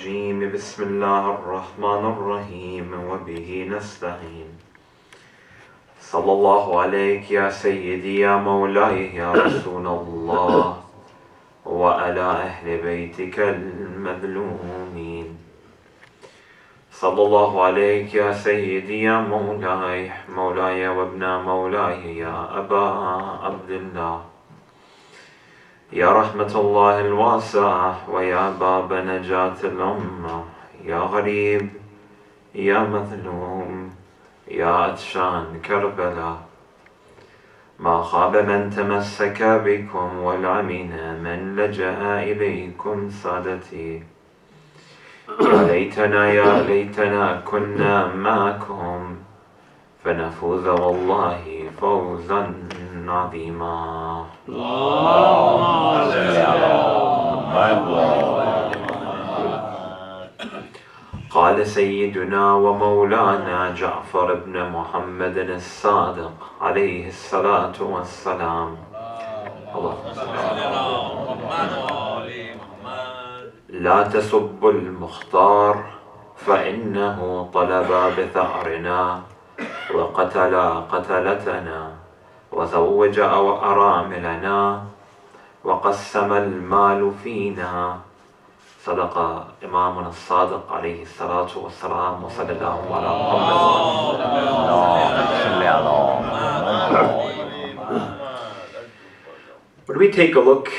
الرجيم بسم الله الرحمن الرحيم وبه نستعين صلى الله عليك يا سيدي يا مولاي يا رسول الله وعلى أهل بيتك المذلومين صلى الله عليك يا سيدي يا مولاي وابن مولاي يا أبا عبد الله يا رحمة الله الواسعة ويا باب نجاة الأمة يا غريب يا مظلوم يا عطشان كربلاء ما خاب من تمسك بكم والعمن من لجأ إليكم سادتي يا ليتنا كنا معكم فنفوز والله فوزا عظيما. قال سيدنا ومولانا جعفر بن محمد الصادق عليه الصلاة والسلام لا تسبوا المختار فإنه طلب بثأرنا وقتل قتلتنا وزوج أراملنا وقسم المال فينا. صدق إمامنا الصادق عليه الصلاة والسلام وصلى الله على محمد. When we take a look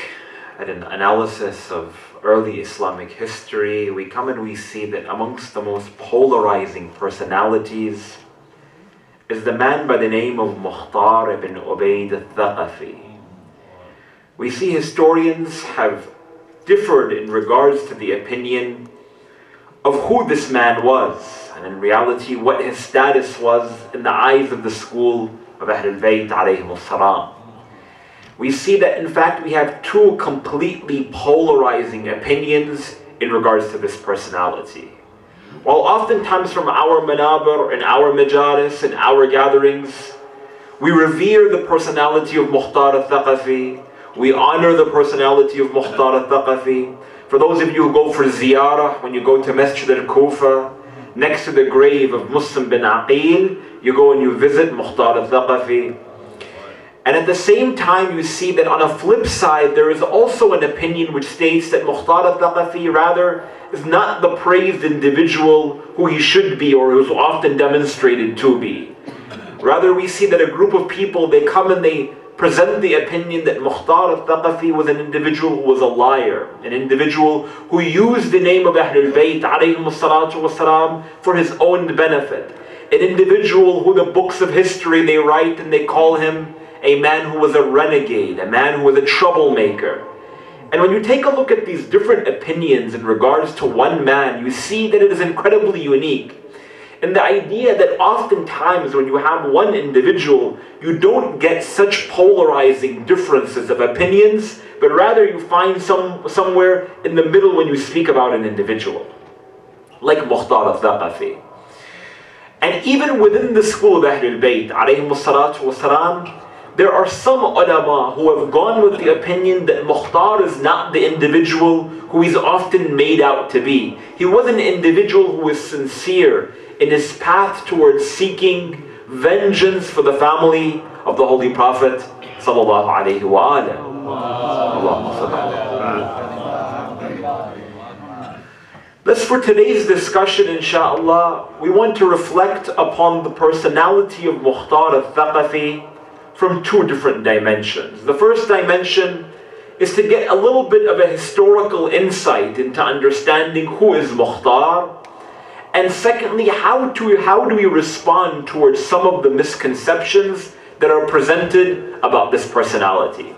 at an analysis of early Islamic history, we come and we see that amongst the most polarizing personalities is the man by the name of Mukhtar ibn Ubayd al-Thaqafi. We see historians have differed in regards to the opinion of who this man was, and in reality what his status was in the eyes of the school of Ahlul Bayt alayhim as-salam. We see that in fact we have two completely polarizing opinions in regards to this personality. While oftentimes from our manabir and our majalis and our gatherings, we revere the personality of Mukhtar al-Thaqafi, we honor the personality of Mukhtar al-Thaqafi. For those of you who go for ziyarah, when you go to Masjid al-Kufa, next to the grave of Muslim bin Aqil, you go and you visit Mukhtar al-Thaqafi. And at the same time you see that on a flip side there is also an opinion which states that Mukhtar al-Thaqafi rather is not the praised individual who he should be or who's often demonstrated to be. Rather we see that a group of people, they come and they present the opinion that Mukhtar al-Thaqafi was an individual who was a liar, an individual who used the name of Ahlul Bayt alayhim as-salatu was-salam for his own benefit, an individual who the books of history they write and they call him a man who was a renegade, a man who was a troublemaker. And when you take a look at these different opinions in regards to one man, you see that it is incredibly unique. And the idea that oftentimes when you have one individual, you don't get such polarizing differences of opinions, but rather you find somewhere in the middle when you speak about an individual, like Mukhtar al-Thaqafi. And even within the school of Ahlul Bayt alayhim as-salatu was-salam, there are some ulama who have gone with the opinion that Mukhtar is not the individual who he's often made out to be. He was an individual who was sincere in his path towards seeking vengeance for the family of the Holy Prophet sallallahu alaihi wasallam. Thus for today's discussion, inshallah, we want to reflect upon the personality of Mukhtar al-Thaqafi from two different dimensions. The first dimension is to get a little bit of a historical insight into understanding who is Mukhtar, and secondly, how do we respond towards some of the misconceptions that are presented about this personality.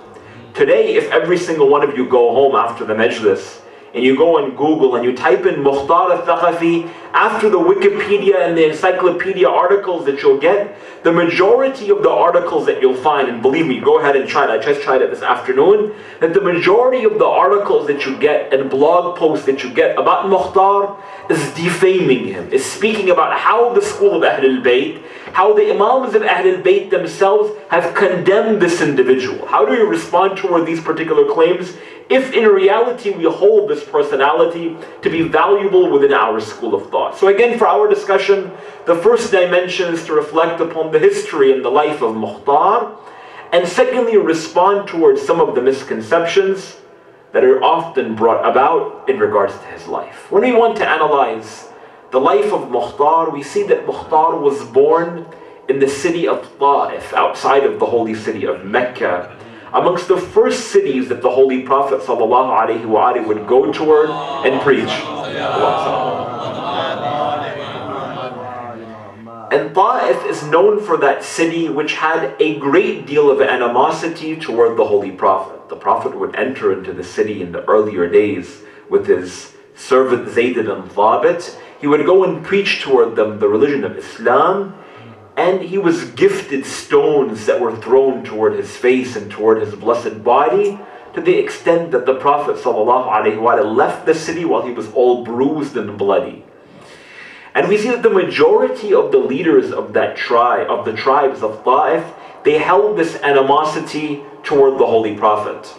Today, if every single one of you go home after the Majlis and you go on Google and you type in Mukhtar al-Thaqafi, after the Wikipedia and the encyclopedia articles that you'll get, the majority of the articles that you'll find, and believe me, go ahead and try it, I just tried it this afternoon, that the majority of the articles that you get and blog posts that you get about Mukhtar is defaming him, is speaking about how the school of Ahlul Bayt, how the Imams of Ahlul Bayt themselves have condemned this individual. How do we respond toward these particular claims? if in reality we hold this personality to be valuable within our school of thought. So again, for our discussion, the first dimension is to reflect upon the history and the life of Mukhtar, and secondly, respond towards some of the misconceptions that are often brought about in regards to his life. When we want to analyze the life of Mukhtar, we see that Mukhtar was born in the city of Ta'if, outside of the holy city of Mecca, amongst the first cities that the Holy Prophet ﷺ would go toward and preach. And Ta'if is known for that city which had a great deal of animosity toward the Holy Prophet. The Prophet would enter into the city in the earlier days with his servant Zayd ibn Thabit. He would go and preach toward them the religion of Islam, and he was gifted stones that were thrown toward his face and toward his blessed body, to the extent that the Prophet ﷺ left the city while he was all bruised and bloody. And we see that the majority of the leaders of that tribe, of the tribes of Ta'if, they held this animosity toward the Holy Prophet.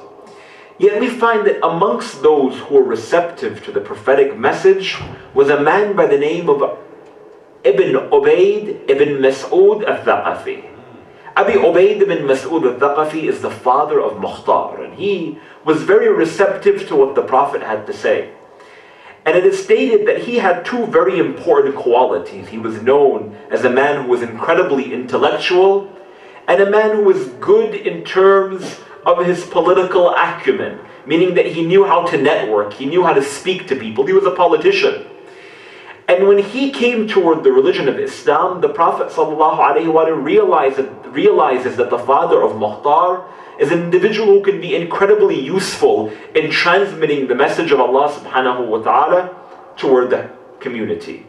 Yet we find that amongst those who were receptive to the prophetic message was a man by the name of Ibn Ubayd ibn Mas'ud al-Thaqafi. Abi Ubayd ibn Mas'ud al-Thaqafi is the father of Mukhtar, and he was very receptive to what the Prophet had to say. And it is stated that he had two very important qualities. He was known as a man who was incredibly intellectual, and a man who was good in terms of his political acumen, meaning that he knew how to network, he knew how to speak to people, he was a politician. And when he came toward the religion of Islam, the Prophet ﷺ realizes that the father of Mukhtar is an individual who can be incredibly useful in transmitting the message of Allah subhanahu wa ta'ala toward the community.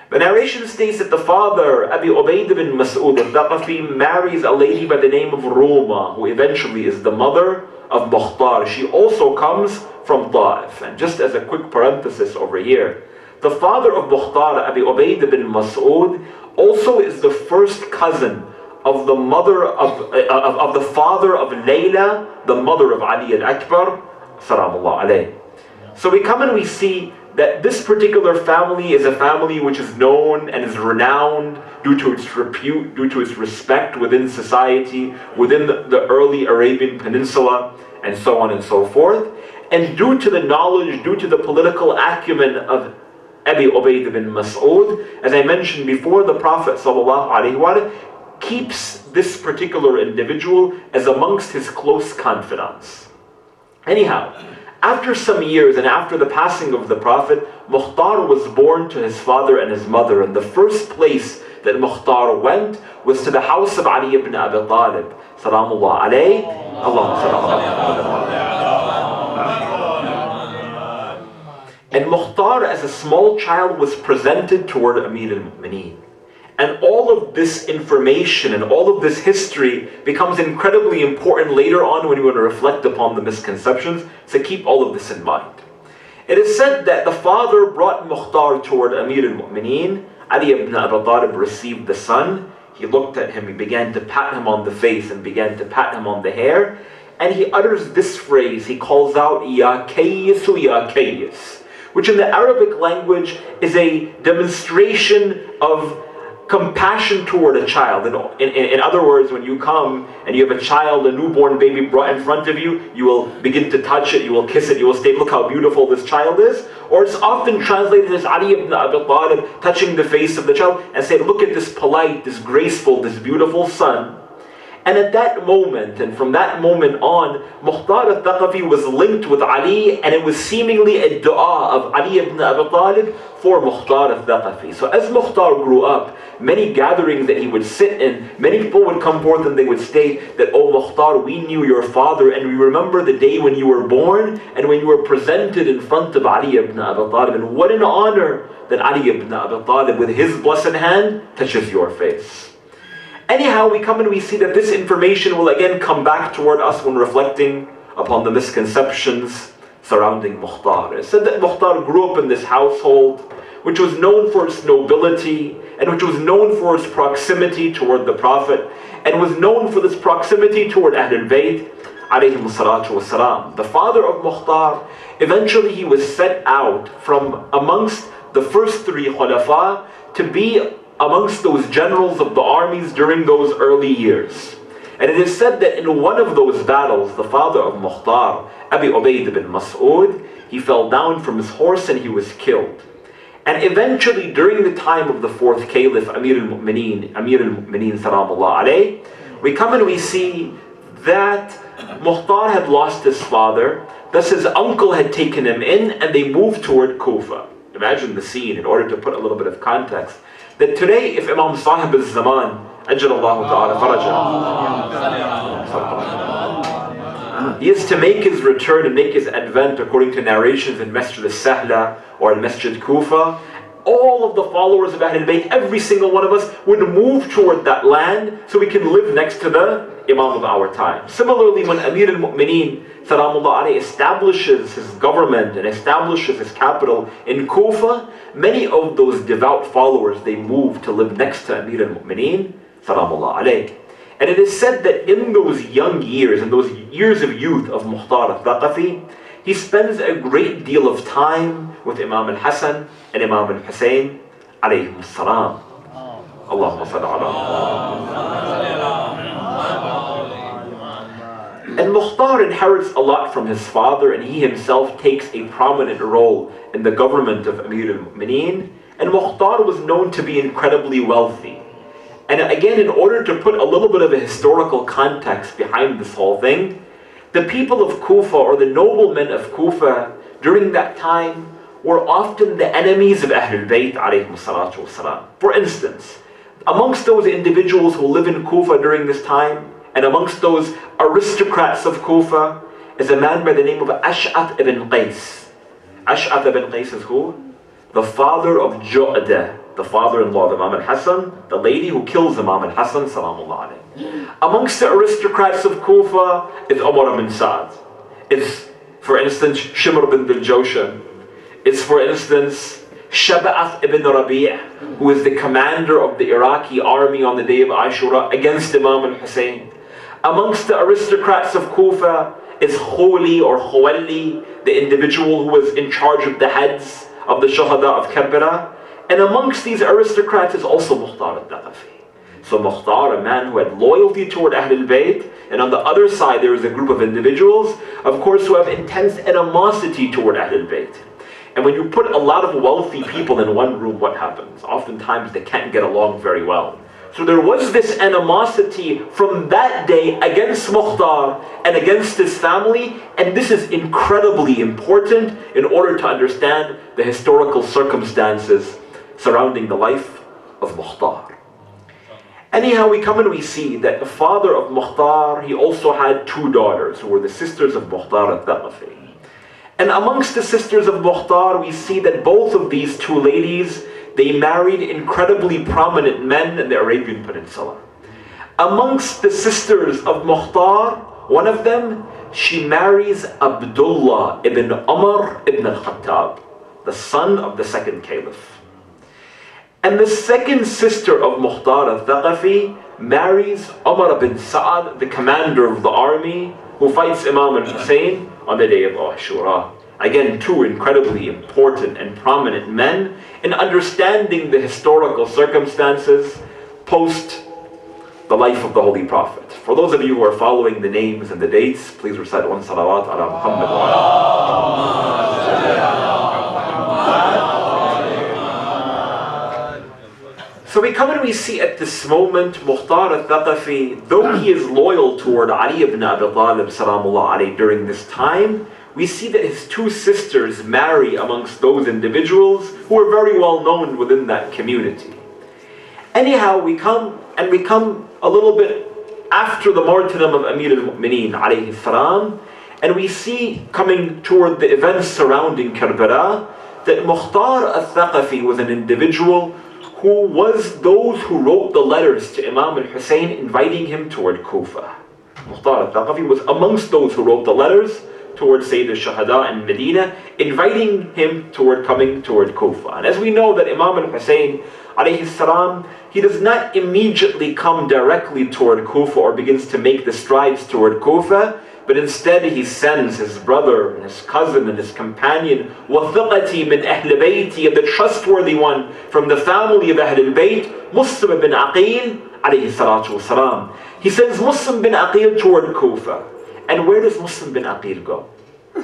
The narration states that the father, Abi Ubayd ibn Mas'ud al-Thaqafi, marries a lady by the name of Ruma, who eventually is the mother of Mukhtar. She also comes from Ta'if. And just as a quick parenthesis over here, the father of Mukhtar, Abi Ubayd ibn Mas'ud, also is the first cousin of the mother of the father of Layla, the mother of Ali al-Akbar, salamullah alayh. So we come and we see that this particular family is a family which is known and is renowned due to its repute, due to its respect within society, within the early Arabian Peninsula, and so on and so forth. And due to the knowledge, due to the political acumen of Abi Ubayd ibn Mas'ud, as I mentioned before, the Prophet ﷺ keeps this particular individual as amongst his close confidants. Anyhow, after some years and after the passing of the Prophet, Mukhtar was born to his father and his mother, and the first place that Mukhtar went was to the house of Ali ibn Abi Talib. Salamullah alayhi. Allahumma sallallahu. And Mukhtar, as a small child, was presented toward Amir al-Mu'mineen. And all of this information and all of this history becomes incredibly important later on when we want to reflect upon the misconceptions. So keep all of this in mind. It is said that the father brought Mukhtar toward Amir al-Mu'mineen. Ali ibn Abi Talib received the son. He looked at him, he began to pat him on the face and began to pat him on the hair. And he utters this phrase, he calls out, Ya Kayyisu, Ya Kayyis, which in the Arabic language is a demonstration of compassion toward a child. In other words, when you come and you have a child, a newborn baby brought in front of you, you will begin to touch it, you will kiss it, you will say, look how beautiful this child is. Or it's often translated as Ali ibn Abi Talib touching the face of the child and say, look at this polite, this graceful, this beautiful son. And at that moment, and from that moment on, Mukhtar al-Thaqafi was linked with Ali, and it was seemingly a dua of Ali ibn Abi Talib for Mukhtar al-Thaqafi. So as Mukhtar grew up, many gatherings that he would sit in, many people would come forth and they would state that, oh Mukhtar, we knew your father, and we remember the day when you were born, and when you were presented in front of Ali ibn Abi Talib. And what an honor that Ali ibn Abi Talib, with his blessed hand, touches your face. Anyhow, we come and we see that this information will again come back toward us when reflecting upon the misconceptions surrounding Mukhtar. It said that Mukhtar grew up in this household which was known for its nobility and which was known for its proximity toward the Prophet and was known for this proximity toward Ahlul Bayt alayhi salatu wasalam. The father of Mukhtar, eventually he was set out from amongst the first three khulafa to be amongst those generals of the armies during those early years. And it is said that in one of those battles, the father of Mukhtar, Abi Ubayd bin Mas'ud, he fell down from his horse and he was killed. And eventually, during the time of the fourth caliph, Amir al-Mu'mineen Salamullah alayh, we come and we see that Mukhtar had lost his father, thus his uncle had taken him in and they moved toward Kufa. Imagine the scene in order to put a little bit of context. That today, if Imam Sahib al-Zaman, Ajjalallahu ta'ala faraja, he is to make his return and make his advent according to narrations in Masjid al-Sahla or in Masjid Kufa, all of the followers of Ahlul Bayt, every single one of us would move toward that land so we can live next to the Imam of our time. Similarly, when Amir al-Mu'mineen Salamullah alayhi establishes his government and establishes his capital in Kufa, many of those devout followers, they move to live next to Amir al-Mu'mineen Salamullah alayhi. And it is said that in those young years, in those years of youth of Mukhtar al-Thaqafi, he spends a great deal of time with Imam al-Hasan and Imam al-Hussein alayhim as-salam. Allahumma salli ala. And Mukhtar inherits a lot from his father, and he himself takes a prominent role in the government of Amir al-Mu'mineen. And Mukhtar was known to be incredibly wealthy. And again, in order to put a little bit of a historical context behind this whole thing, the people of Kufa, or the noblemen of Kufa during that time, were often the enemies of Ahlul Bayt alayhim salatu wasalam. For instance, amongst those individuals who live in Kufa during this time, and amongst those aristocrats of Kufa, is a man by the name of Ash'ath ibn Qais. Ash'ath ibn Qais is who? The father of Ju'dah, the father-in-law of Imam al-Hasan, the lady who kills Imam al-Hasan, salamullah alayhi. Amongst the aristocrats of Kufa is Umar ibn Sa'd. Is, for instance, Shimr ibn al-Jawshan. Is, for instance, Shab'ath ibn Rabi', who is the commander of the Iraqi army on the day of Ashura against Imam al-Hussein. Amongst the aristocrats of Kufa is Khuli or Khawali, the individual who was in charge of the heads of the Shuhada of Karbala. And amongst these aristocrats is also Mukhtar al-Thaqafi. So Mukhtar, a man who had loyalty toward Ahlul Bayt, and on the other side there is a group of individuals, of course, who have intense animosity toward Ahlul Bayt. And when you put a lot of wealthy people in one room, what happens? Oftentimes they can't get along very well. So there was this animosity from that day against Mukhtar and against his family, and this is incredibly important in order to understand the historical circumstances surrounding the life of Mukhtar. Anyhow, we come and we see that the father of Mukhtar, he also had two daughters who were the sisters of Mukhtar al-Thaqafi. And amongst the sisters of Mukhtar, we see that both of these two ladies, they married incredibly prominent men in the Arabian Peninsula. Amongst the sisters of Mukhtar, one of them, she marries Abdullah ibn Umar ibn al-Khattab, the son of the second caliph. And the second sister of Mukhtar al-Thaqafi marries Umar ibn Sa'd, the commander of the army, who fights Imam al-Hussein on the day of Ashura. Again, two incredibly important and prominent men in understanding the historical circumstances post the life of the Holy Prophet. For those of you who are following the names and the dates, please recite one salawat ala Muhammad wa ala. So we come and we see at this moment Mukhtar al-Thaqafi, though he is loyal toward Ali ibn Abi Talib salamullah alayhi during this time, we see that his two sisters marry amongst those individuals who are very well known within that community. Anyhow, we come a little bit after the martyrdom of Amir al-Mu'mineen alayhi salam, and we see coming toward the events surrounding Karbala that Mukhtar al-Thaqafi was an individual who was those who wrote the letters to Imam al-Hussein inviting him toward Kufa. Mukhtar al-Thaqafi was amongst those who wrote the letters towards Sayyid al-Shuhada in Medina, inviting him toward coming toward Kufa. And as we know that Imam al-Hussein alayhi salam, he does not immediately come directly toward Kufa or begins to make the strides toward Kufa. But instead he sends his brother and his cousin and his companion, وَثِقَتِي مِنْ أَهْلِ بَيْتِي, and the trustworthy one from the family of Ahl al-Bayt, Muslim bin Aqil, alayhi salatu wasalam. He sends Muslim bin Aqil toward Kufa. And where does Muslim bin Aqil go?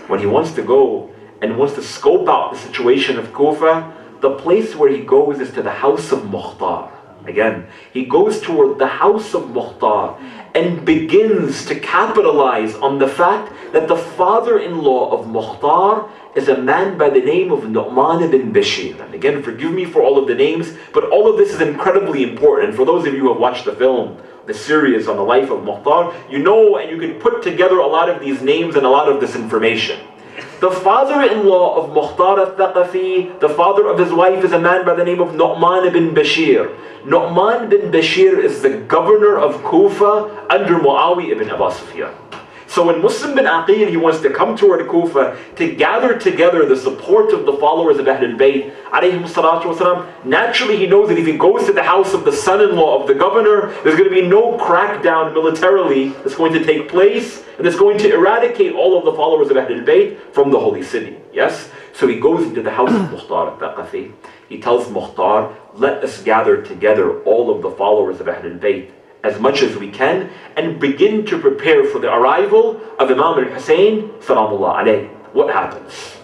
When he wants to go and wants to scope out the situation of Kufa, the place where he goes is to the house of Mukhtar. Again, he goes toward the house of Mukhtar and begins to capitalize on the fact that the father-in-law of Mukhtar is a man by the name of Nu'man bin Bashir. And again, forgive me for all of the names, but all of this is incredibly important. For those of you who have watched the film, the series on the life of Mukhtar, you know and you can put together a lot of these names and a lot of this information. The father-in-law of Mukhtar al-Thaqafi, the father of his wife, is a man by the name of Nu'man bin Bashir. Nu'man bin Bashir is the governor of Kufa under Muawiyah ibn Abu Sufyan. So when Muslim bin Aqil, he wants to come toward Kufa to gather together the support of the followers of Ahl al-Bayt, alayhim salatu wasalam, naturally he knows that if he goes to the house of the son-in-law of the governor, there's going to be no crackdown militarily that's going to take place, and it's going to eradicate all of the followers of Ahl al-Bayt from the holy city. Yes? So he goes into the house of Mukhtar al-Thaqafi. He tells Mukhtar, let us gather together all of the followers of Ahl al-Bayt as much as we can, and begin to prepare for the arrival of Imam al-Hussein salamullah alayh. What happens?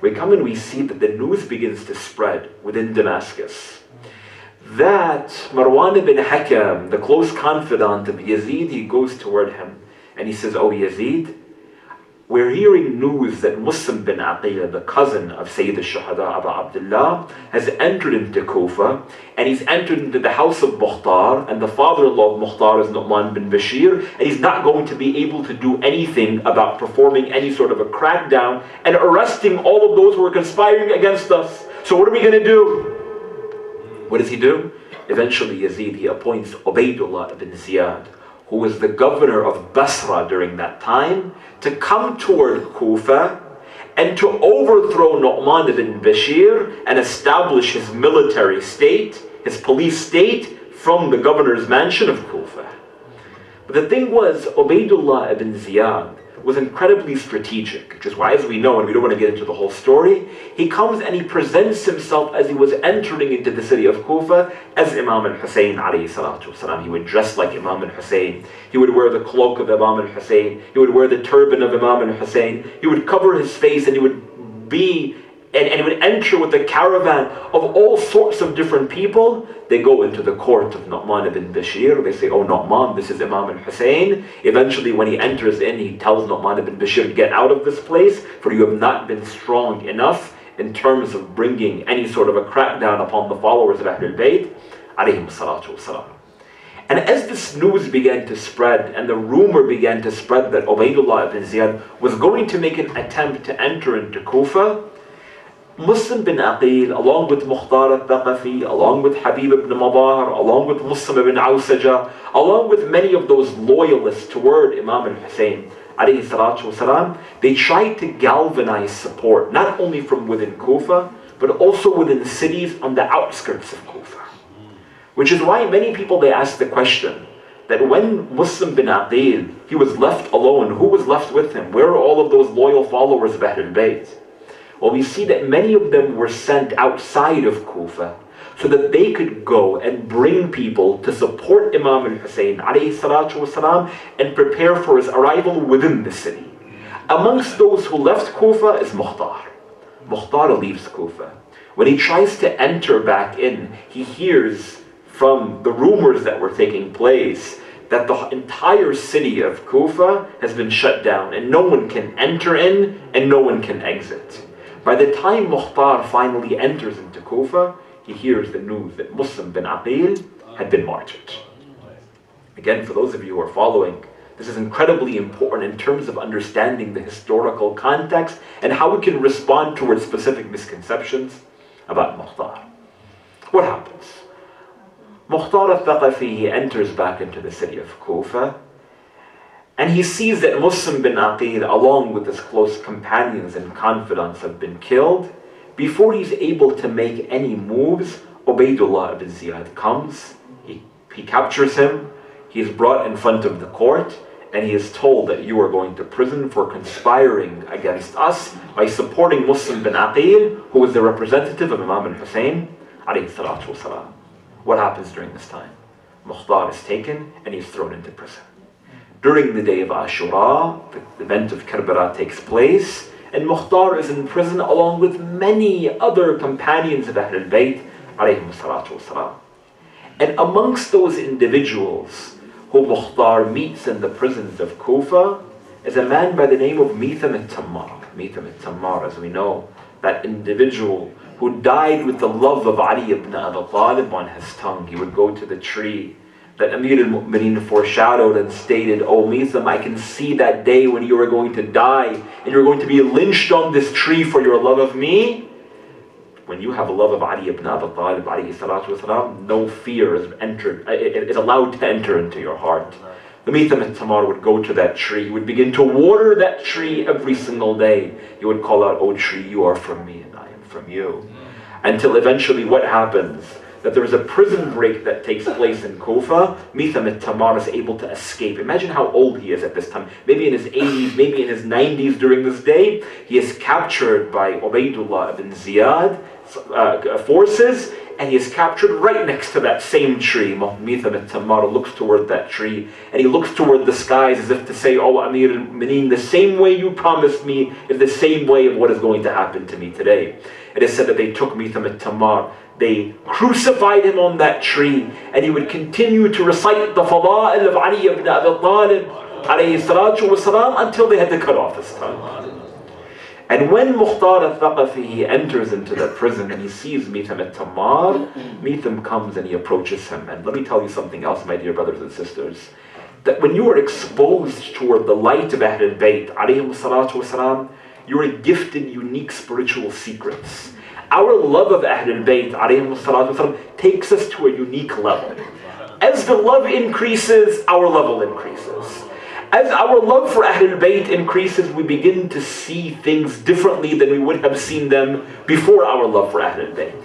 We come and we see that the news begins to spread within Damascus that Marwan ibn Hakam, the close confidant of Yazid, he goes toward him and he says, "Oh Yazid, we're hearing news that Muslim bin Aqil, the cousin of Sayyid al-Shuhada Abu Abdullah, has entered into Kufa, and he's entered into the house of Mukhtar, and the father-in-law of Mukhtar is Nu'man bin Bashir, and he's not going to be able to do anything about performing any sort of a crackdown and arresting all of those who are conspiring against us. So what are we going to do?" What does he do? Eventually Yazid, he appoints Ubaydullah ibn Ziyad, who was the governor of Basra during that time, to come toward Kufa and to overthrow Nu'man ibn Bashir and establish his military state, his police state, from the governor's mansion of Kufa. But the thing was, Ubaydullah ibn Ziyad was incredibly strategic, which is why, as we know, and we don't want to get into the whole story, he comes and he presents himself as he was entering into the city of Kufa as Imam al-Hussein alayhi salatu wasalam. He would dress like Imam al-Hussein. He would wear the cloak of Imam al-Hussein. He would wear the turban of Imam al-Hussein. He would cover his face, and he would be and he would enter with a caravan of all sorts of different people. They go into the court of Nu'man ibn Bashir. They say, "Oh Nu'man, this is Imam al-Hussein." Eventually when he enters in, he tells Nu'man ibn Bashir, "Get out of this place, for you have not been strong enough in terms of bringing any sort of a crackdown upon the followers of Ahl al-Bayt, alayhim salatu wasalam." And as this news began to spread, and the rumor began to spread that Ubaydullah ibn Ziyad was going to make an attempt to enter into Kufa, Muslim bin Aqil, along with Mukhtar al-Thaqafi, along with Habib ibn Madar, along with Muslim ibn Awsaja, along with many of those loyalists toward Imam al-Hussein, alayhi salatu wasalam, they tried to galvanize support, not only from within Kufa, but also within cities on the outskirts of Kufa. Which is why many people, they ask the question, that when Muslim bin Aqil, he was left alone, who was left with him? Where are all of those loyal followers of Ahl al-Bayt? Well, we see that many of them were sent outside of Kufa so that they could go and bring people to support Imam al-Hussein alayhi salatu wasalam and prepare for his arrival within the city. Amongst those who left Kufa is Mukhtar. Mukhtar leaves Kufa. When he tries to enter back in, he hears from the rumors that were taking place that the entire city of Kufa has been shut down and no one can enter in and no one can exit. By the time Mukhtar finally enters into Kufa, he hears the news that Muslim bin Aqil had been martyred. Again, for those of you who are following, this is incredibly important in terms of understanding the historical context and how we can respond towards specific misconceptions about Mukhtar. What happens? Mukhtar al-Thaqafi, he enters back into the city of Kufa, and he sees that Muslim bin Aqil, along with his close companions and confidants, have been killed. Before he's able to make any moves, Ubaydullah ibn Ziyad comes, he captures him, he is brought in front of the court, and he is told that you are going to prison for conspiring against us by supporting Muslim bin Aqil, who was the representative of Imam al-Hussein, alayhi salatu wasalam. What happens during this time? Mukhtar is taken and he is thrown into prison. During the day of Ashura, the event of Karbala takes place, and Mukhtar is in prison along with many other companions of Ahlul Bayt, alayhi salatu wasalam. And amongst those individuals who Mukhtar meets in the prisons of Kufa is a man by the name of Mitham al-Tammar. Mitham al-Tammar, as we know, that individual who died with the love of Ali ibn Abi Talib on his tongue. He would go to the tree that Amir al-Mu'mineen foreshadowed and stated, "Oh Mitham, I can see that day when you are going to die and you're going to be lynched on this tree for your love of me." When you have a love of Ali ibn Abi Talib, alayhi salatu wasalam, no fear is allowed to enter into your heart. The Mitham al-Tammar would go to that tree. He would begin to water that tree every single day. He would call out, "Oh tree, you are from me and I am from you." Until eventually what happens? That there is a prison break that takes place in Kufa. Mitham al-Tammar is able to escape. Imagine how old he is at this time. Maybe in his 80s, maybe in his 90s during this day. He is captured by Ubaydullah ibn Ziyad forces, and he is captured right next to that same tree. Mitham al-Tammar looks toward that tree, and he looks toward the skies as if to say, "Oh Amir al-Mu'mineen, the same way you promised me is the same way of what is going to happen to me today." It is said that they took Mitham al-Tammar, they crucified him on that tree, and he would continue to recite the fada'il of Ali ibn Abi Talib alayhi salatu wasalam until they had to cut off his tongue. And when Mukhtar al-Thaqafi enters into the prison and he sees Mitham al-Tammar, Mitham comes and he approaches him. And let me tell you something else, my dear brothers and sisters, that when you are exposed toward the light of Ahlul Bayt alayhim salatu wasalam, you are gifted unique spiritual secrets. Our love of Ahlul Bayt alayhim salatu wasalam takes us to a unique level. As the love increases, our level increases. As our love for Ahlul Bayt increases, we begin to see things differently than we would have seen them before our love for Ahlul Bayt.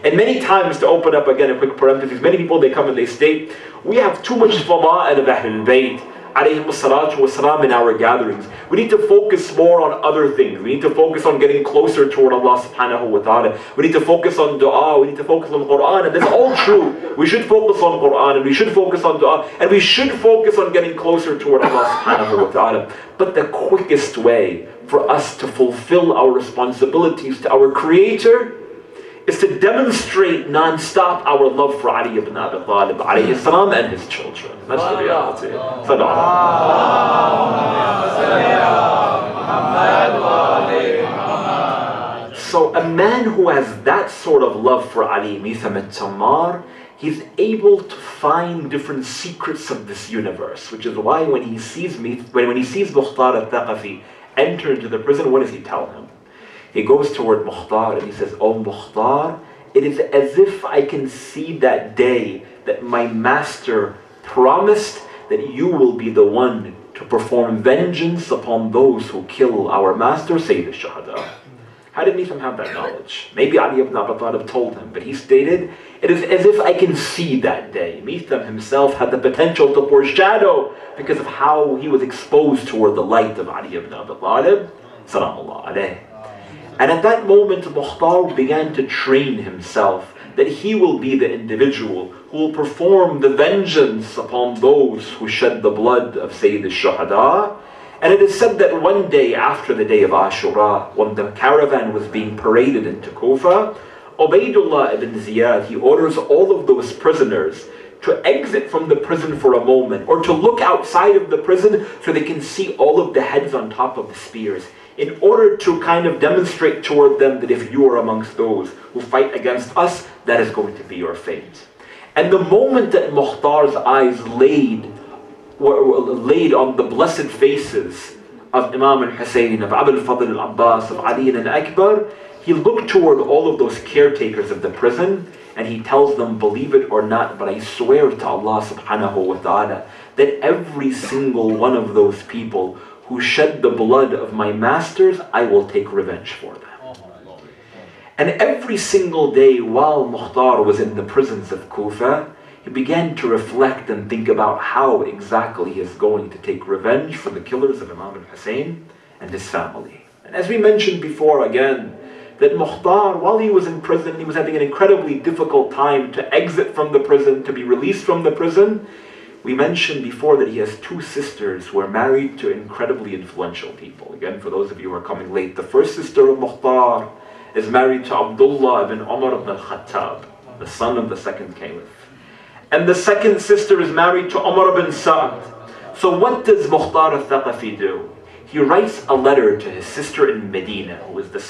And many times, to open up again a quick parenthesis, many people, they come and they state, we have too much fada'il of Ahlul Bayt alayhim salatu wasalam in our gatherings. We need to focus more on other things. We need to focus on getting closer toward Allah subhanahu wa ta'ala. We need to focus on dua. We need to focus on Quran. And that's all true. We should focus on Quran, and we should focus on dua, and we should focus on getting closer toward Allah subhanahu wa ta'ala. But the quickest way for us to fulfill our responsibilities to our Creator is to demonstrate non-stop our love for Ali ibn Abi Talib alayhi salam and his children. That's the reality. So a man who has that sort of love for Ali, Mitham al-Tammar, he's able to find different secrets of this universe, which is why when he sees Mukhtar al-Thaqafi enter into the prison, what does he tell him? He goes toward Mukhtar and he says, "Oh Mukhtar, it is as if I can see that day that my master promised that you will be the one to perform vengeance upon those who kill our master, Sayyid al-Shuhada." How did Mitham have that knowledge? Maybe Ali ibn Abi Talib told him, but he stated, "It is as if I can see that day." Mitham himself had the potential to foreshadow because of how he was exposed toward the light of Ali ibn Abi Talib, salamullah alayh. And at that moment, Mukhtar began to train himself that he will be the individual who will perform the vengeance upon those who shed the blood of Sayyid al-Shuhada. And it is said that one day after the day of Ashura, when the caravan was being paraded into Kufa, Ubaydullah ibn Ziyad, he orders all of those prisoners to exit from the prison for a moment, or to look outside of the prison so they can see all of the heads on top of the spears, in order to kind of demonstrate toward them that if you are amongst those who fight against us, that is going to be your fate. And the moment that Mukhtar's eyes were laid on the blessed faces of Imam al-Hussein, of Abu al-Fadl al-Abbas, of Ali al-Akbar, he looked toward all of those caretakers of the prison, and he tells them, "Believe it or not, but I swear to Allah subhanahu wa ta'ala that every single one of those people who shed the blood of my masters, I will take revenge for them." And every single day while Mukhtar was in the prisons of Kufa, he began to reflect and think about how exactly he is going to take revenge for the killers of Imam al-Hussein and his family. And as we mentioned before again, that Mukhtar, while he was in prison, he was having an incredibly difficult time to exit from the prison, to be released from the prison. We mentioned before that he has two sisters who are married to incredibly influential people. Again, for those of you who are coming late, the first sister of Mukhtar is married to Abdullah ibn Umar ibn al-Khattab, the son of the second caliph. And the second sister is married to Umar ibn Sa'd. So what does Mukhtar al-Thaqafi do? He writes a letter to his sister in Medina, who was the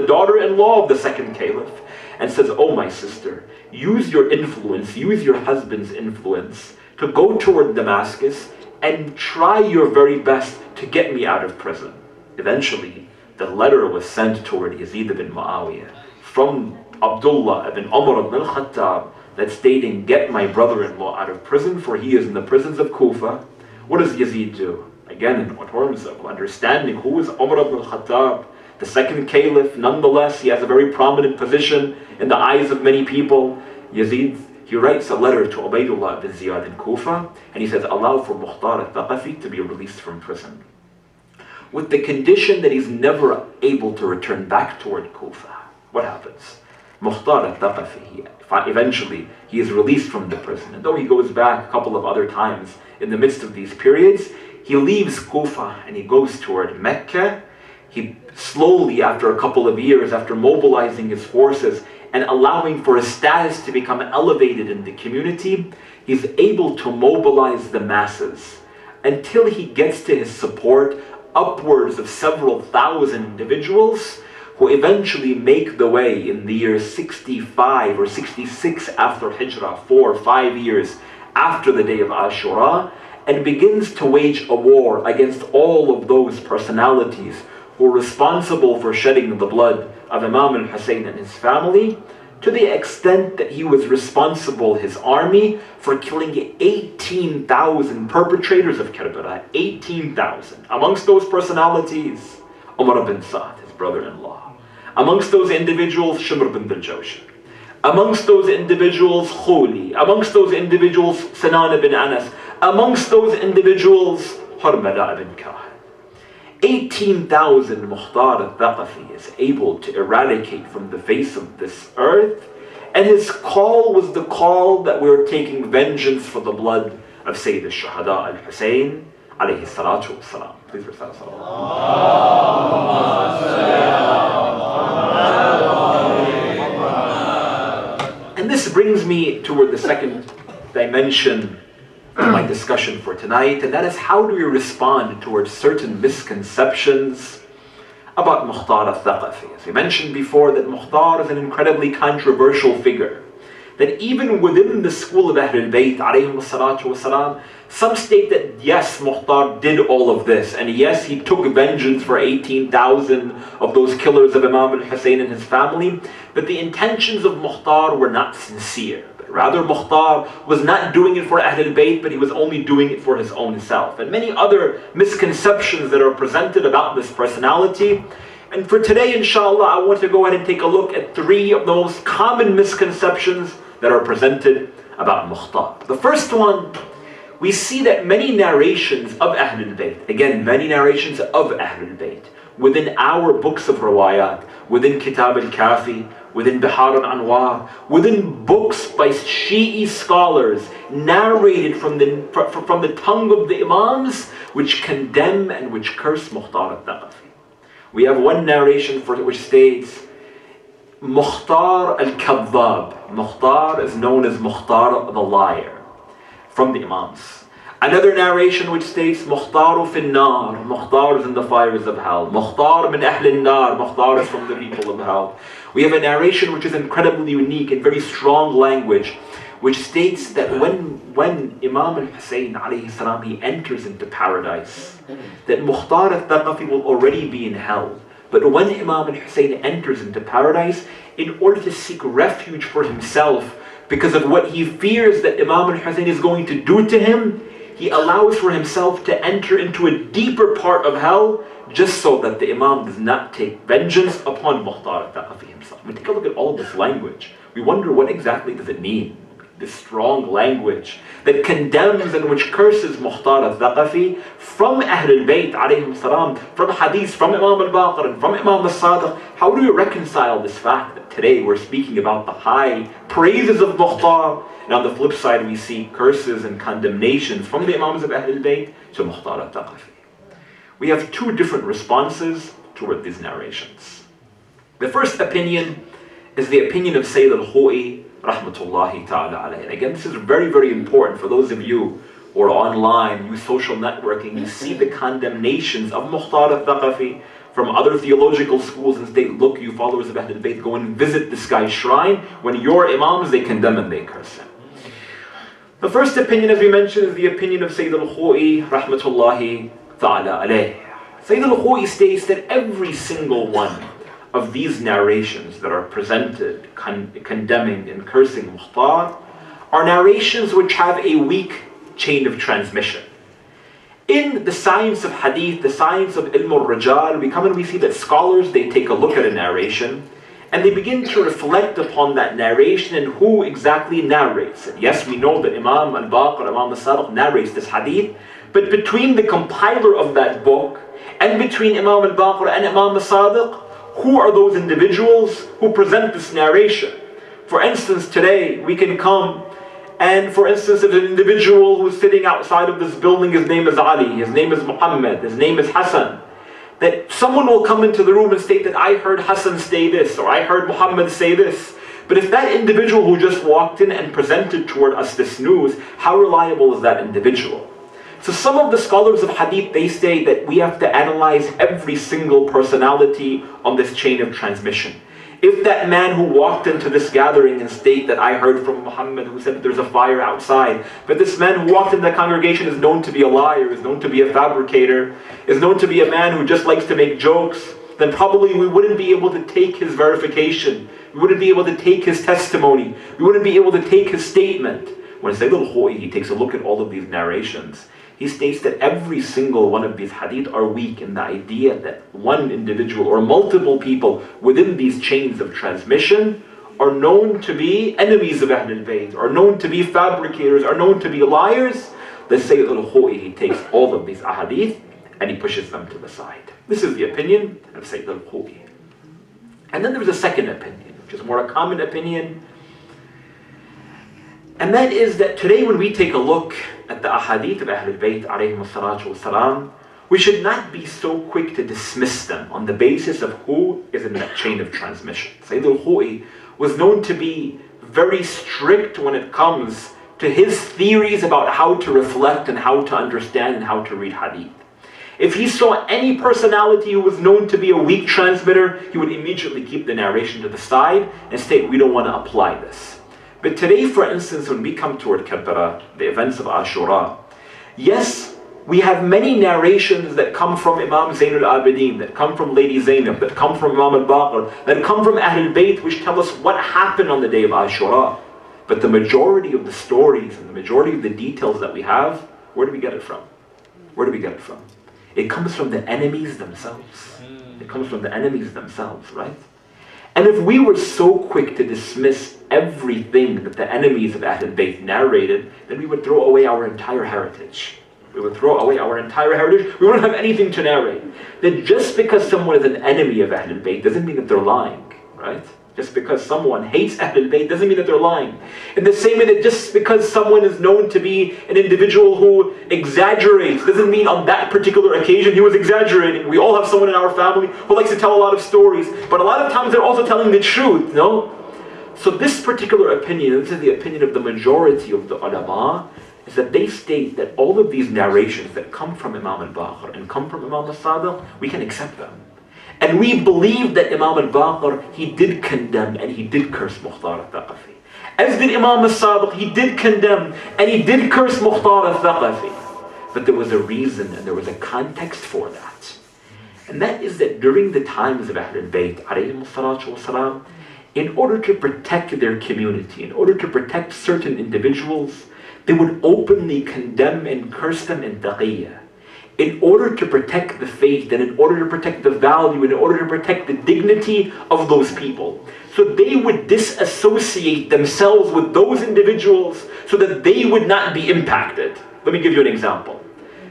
daughter-in-law of the second caliph, and says, "Oh, my sister, use your influence, use your husband's influence to go toward Damascus and try your very best to get me out of prison." Eventually, the letter was sent toward Yazid ibn Muawiyah from Abdullah ibn Umar ibn al-Khattab, that's stating, "Get my brother-in-law out of prison, for he is in the prisons of Kufa." What does Yazid do? Again, in terms of understanding who is Umar ibn al-Khattab, the second caliph, nonetheless, he has a very prominent position in the eyes of many people. Yazid, he writes a letter to Ubaydullah ibn Ziyad in Kufa, and he says, allow for Mukhtar al-Thaqafi to be released from prison, with the condition that he's never able to return back toward Kufa. What happens? Mukhtar al-Thaqafi, eventually, he is released from the prison. And though he goes back a couple of other times in the midst of these periods, he leaves Kufa and he goes toward Mecca. He slowly, after a couple of years, after mobilizing his forces and allowing for his status to become elevated in the community, he's able to mobilize the masses until he gets to his support upwards of several thousand individuals who eventually make the way in the year 65 or 66 after Hijrah, 4 or 5 years after the day of Ashura, and begins to wage a war against all of those personalities who were responsible for shedding the blood of Imam al-Hussein and his family, to the extent that he was responsible, his army, for killing 18,000 perpetrators of Karbala. 18,000. Amongst those personalities, Umar ibn Sa'd, his brother-in-law. Amongst those individuals, Shimr ibn al-Jawsh. Amongst those individuals, Khuli. Amongst those individuals, Sinan ibn Anas. Amongst those individuals, Harmala ibn Kah. 18,000 Mukhtar al-Thaqafi is able to eradicate from the face of this earth, and his call was the call that we're taking vengeance for the blood of Sayyid al-Shuhada al-Hussein alayhi salatu wassalam. Please recite And this brings me toward the second dimension of my discussion for tonight, and that is, how do we respond towards certain misconceptions about Mukhtar al-Thaqafi? As we mentioned before, that Mukhtar is an incredibly controversial figure, that even within the school of Ahlul Bayt alayhim salatu wasalam, some state that yes, Mukhtar did all of this, and yes, he took vengeance for 18,000 of those killers of Imam al-Hussein and his family, but the intentions of Mukhtar were not sincere. Rather, Mukhtar was not doing it for Ahlul Bayt, but he was only doing it for his own self. And many other misconceptions that are presented about this personality. And for today, inshallah, I want to go ahead and take a look at 3 of the most common misconceptions that are presented about Mukhtar. The first one, we see that many narrations of Ahlul Bayt, again, many narrations of Ahlul Bayt, within our books of riwayat, within Kitab al-Kafi, within Bihar al-Anwar, within books by Shi'i scholars, narrated from the tongue of the Imams, which condemn and which curse Mukhtar al-Thaqafi. We have one narration which states, Mukhtar al-Kadhab. Mukhtar is known as Mukhtar the liar, from the Imams. Another narration which states, Mukhtar fi nar. Mukhtar is in the fires of hell. Mukhtar min ahl al-nar. Mukhtar is from the people of hell. We have a narration which is incredibly unique and very strong language, which states that when Imam al-Hussein alayhi salam, he enters into paradise, that Mukhtar al-Thaqafi will already be in hell. But when Imam al-Hussein enters into paradise, in order to seek refuge for himself, because of what he fears that Imam al-Hussein is going to do to him, he allows for himself to enter into a deeper part of hell, just so that the Imam does not take vengeance upon Mukhtar al-Thaqafi himself. We take a look at all of this language. We wonder, what exactly does it mean? This strong language that condemns and which curses Mukhtar al-Thaqafi from Ahlul Bayt alayhim salam, from hadith, from Imam al-Baqir and from Imam al-Sadiq. How do we reconcile this fact that today we're speaking about the high praises of Mukhtar, and on the flip side we see curses and condemnations from the Imams of Ahlul Bayt to Mukhtar al-Thaqafi? We have two different responses toward these narrations. The first opinion is the opinion of Sayyid al-Khou'i rahmatullahi ta'ala alayhi. And again, this is very, very important for those of you who are online, use social networking, you see the condemnations of Mukhtar al-Thaqafi from other theological schools and state, look, you followers of Ahlul Bayt, go and visit this guy's shrine. When your imams, they condemn and they curse him. The first opinion, as we mentioned, is the opinion of Sayyid al-Khou'i rahmatullahi ta'ala alayhi. Sayyid al-Khou'i states that every single one of these narrations that are presented condemning and cursing Mukhtar are narrations which have a weak chain of transmission. In the science of hadith, the science of ilm al-rijal, we come and we see that scholars, they take a look at a narration and they begin to reflect upon that narration and who exactly narrates it. Yes, we know that Imam al-Baqir, Imam al-Sadiq narrates this hadith, but between the compiler of that book and between Imam al-Baqir and Imam al-Sadiq, who are those individuals who present this narration? For instance, today we can come and, for instance, if an individual who's sitting outside of this building, his name is Ali, his name is Muhammad, his name is Hassan, that someone will come into the room and state that I heard Hassan say this, or I heard Muhammad say this. But if that individual who just walked in and presented toward us this news, how reliable is that individual? So some of the scholars of hadith, they say that we have to analyze every single personality on this chain of transmission. If that man who walked into this gathering and state that I heard from Muhammad who said that there's a fire outside, but this man who walked in the congregation is known to be a liar, is known to be a fabricator, is known to be a man who just likes to make jokes, then probably we wouldn't be able to take his verification. We wouldn't be able to take his testimony. We wouldn't be able to take his statement. When Sayyid al-Khou'i, he takes a look at all of these narrations, he states that every single one of these hadith are weak in the idea that one individual or multiple people within these chains of transmission are known to be enemies of Ahlul Bayt, are known to be fabricators, are known to be liars. The Sayyid al-Khou'i, he takes all of these ahadith and he pushes them to the side. This is the opinion of Sayyid al-Khou'i. And then there's a second opinion, which is more a common opinion. And that is that today when we take a look at the ahadith of Ahlul Bayt alayhim as-salatu was-salam, we should not be so quick to dismiss them on the basis of who is in that chain of transmission. Sayyid al-Khou'i was known to be very strict when it comes to his theories about how to reflect and how to understand and how to read hadith. If he saw any personality who was known to be a weak transmitter, he would immediately keep the narration to the side and state, we don't want to apply this. But today, for instance, when we come toward Karbala, the events of Ashura, yes, we have many narrations that come from Imam Zainul Abidin, that come from Lady Zainab, that come from Imam al-Baqir, that come from Ahlul Bayt, which tell us what happened on the day of Ashura. But the majority of the stories and the majority of the details that we have, where do we get it from? Where do we get it from? It comes from the enemies themselves. It comes from the enemies themselves, right? And if we were so quick to dismiss everything that the enemies of Ahlul Bayt narrated, then we would throw away our entire heritage. We would throw away our entire heritage. We wouldn't have anything to narrate. That just because someone is an enemy of Ahlul Bayt doesn't mean that they're lying, right? Just because someone hates Ahlul Bayt doesn't mean that they're lying. In the same way that just because someone is known to be an individual who exaggerates doesn't mean on that particular occasion he was exaggerating. We all have someone in our family who likes to tell a lot of stories, but a lot of times they're also telling the truth, no? So this particular opinion, this is the opinion of the majority of the ulama, is that they state that all of these narrations that come from Imam al-Baqir and come from Imam al-Sadiq, we can accept them. And we believe that Imam al-Baqir, he did condemn and he did curse Mukhtar al-Thaqafi. As did Imam al-Sadiq, he did condemn and he did curse Mukhtar al-Thaqafi. But there was a reason and there was a context for that. And that is that during the times of Ahlul Bayt, alayhim as-salatu was-salam, in order to protect their community, in order to protect certain individuals, they would openly condemn and curse them in taqiyya. in order to protect the faith and in order to protect the value and in order to protect the dignity of those people. So they would disassociate themselves with those individuals so that they would not be impacted. Let me give you an example.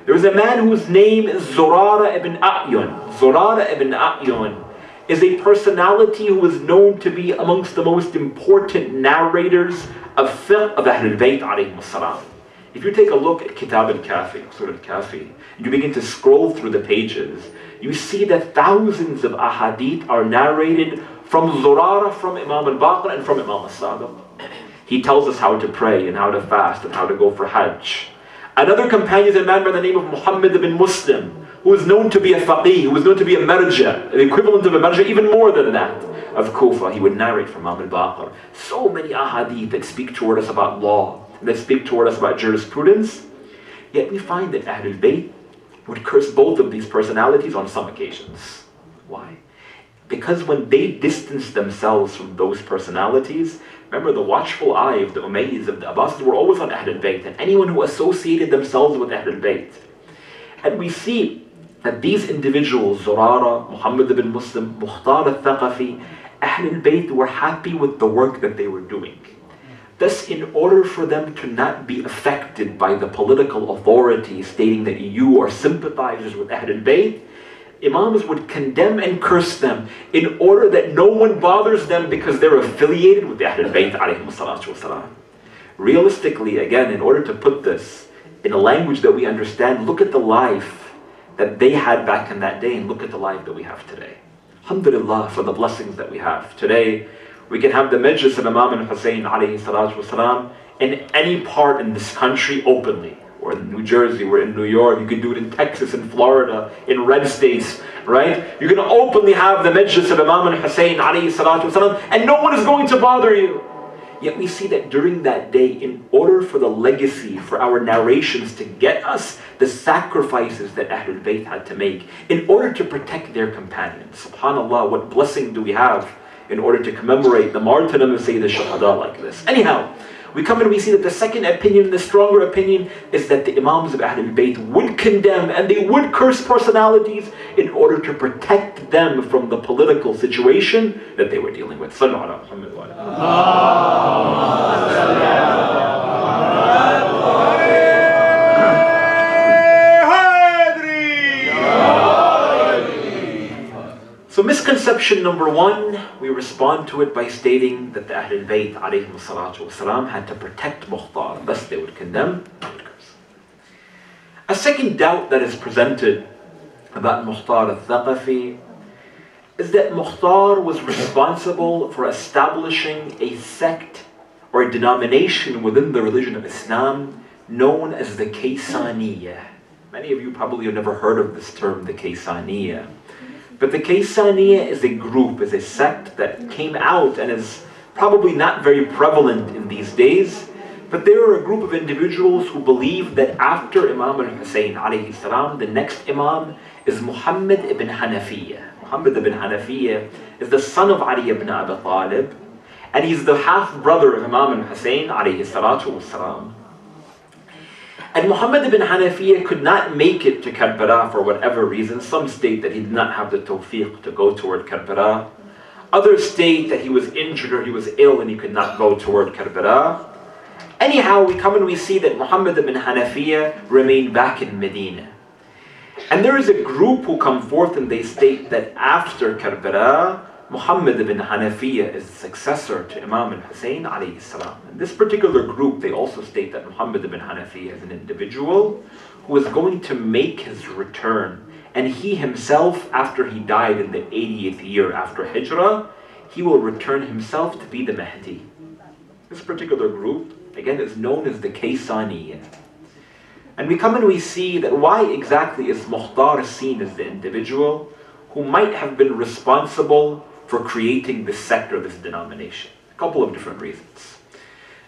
There was a man whose name is Zurara ibn A'yun. Zurara ibn A'yun is a personality who was known to be amongst the most important narrators of fiqh of Ahlul Bayt alayhim as-salam. If you take a look at Kitab al-Kafi, Surah al-Kafi, and you begin to scroll through the pages, you see that thousands of ahadith are narrated from Zurara, from Imam al-Baqir, and from Imam al-Sadiq. He tells us how to pray and how to fast and how to go for Hajj. Another companion is a man by the name of Muhammad ibn Muslim, who is known to be a faqih, who is known to be a marja, the equivalent of a marja, even more than that, of Kufa. He would narrate from Imam al-Baqir. So many ahadith that speak toward us about law, that speak toward us about jurisprudence. Yet we find that Ahlul Bayt would curse both of these personalities on some occasions. Why? Because when they distanced themselves from those personalities, remember the watchful eye of the Umayyads, of the Abbasids, were always on Ahlul Bayt and anyone who associated themselves with Ahlul Bayt. And we see that these individuals, Zurara, Muhammad ibn Muslim, Mukhtar al-Thaqafi, Ahlul Bayt were happy with the work that they were doing. Thus, in order for them to not be affected by the political authority stating that you are sympathizers with Ahlul Bayt, Imams would condemn and curse them in order that no one bothers them because they're affiliated with the Ahlul Bayt alayhim salatu wasalam. Realistically, again, in order to put this in a language that we understand, look at the life that they had back in that day and look at the life that we have today. Alhamdulillah for the blessings that we have. Today, we can have the Majlis of Imam al-Hussein alayhi salatu wasalam in any part in this country openly. We're in New Jersey, we're in New York, you can do it in Texas, in Florida, in red states, right? You can openly have the Majlis of Imam al-Hussein alayhi salatu wasalam and no one is going to bother you. Yet we see that during that day, in order for the legacy, for our narrations to get us the sacrifices that Ahlul Bayt had to make in order to protect their companions. SubhanAllah, what blessing do we have in order to commemorate the martyrdom of Sayyid al-Shuhada like this. Anyhow, we come and we see that the second opinion, the stronger opinion, is that the Imams of Ahlul Bayt would condemn and they would curse personalities in order to protect them from the political situation that they were dealing with. Sallu ala Muhammad wa So misconception number one, we respond to it by stating that the Ahlul Bayt alayhim salatu wasalam had to protect Mukhtar, thus they would condemn. A second doubt that is presented about Mukhtar al-Thaqafi is that Mukhtar was responsible for establishing a sect or a denomination within the religion of Islam known as the Kaysaniyya. Many of you probably have never heard of this term, the Kaysaniyya. But the Kaysaniyya is a group, is a sect that came out and is probably not very prevalent in these days. But they are a group of individuals who believe that after Imam al-Hussein alayhi salam, the next Imam is Muhammad ibn Hanafiya. Muhammad ibn Hanafiya is the son of Ali ibn Abi Talib, and he's the half-brother of Imam al-Hussein alayhi salatu wasalam. And Muhammad ibn Hanafiya could not make it to Karbala for whatever reason. Some state that he did not have the tawfiq to go toward Karbala. Others state that he was injured or he was ill and he could not go toward Karbala. Anyhow, we come and we see that Muhammad ibn Hanafiya remained back in Medina. And there is a group who come forth and they state that after Karbala, Muhammad ibn Hanafiya is the successor to Imam al-Hussein alayhi salam. In this particular group, they also state that Muhammad ibn Hanafiya is an individual who is going to make his return. And he himself, after he died in the 80th year after Hijrah, he will return himself to be the Mahdi. This particular group, again, is known as the Kaysaniyya. And we come and we see that why exactly is Mukhtar seen as the individual who might have been responsible for creating this sect or this denomination? A couple of different reasons.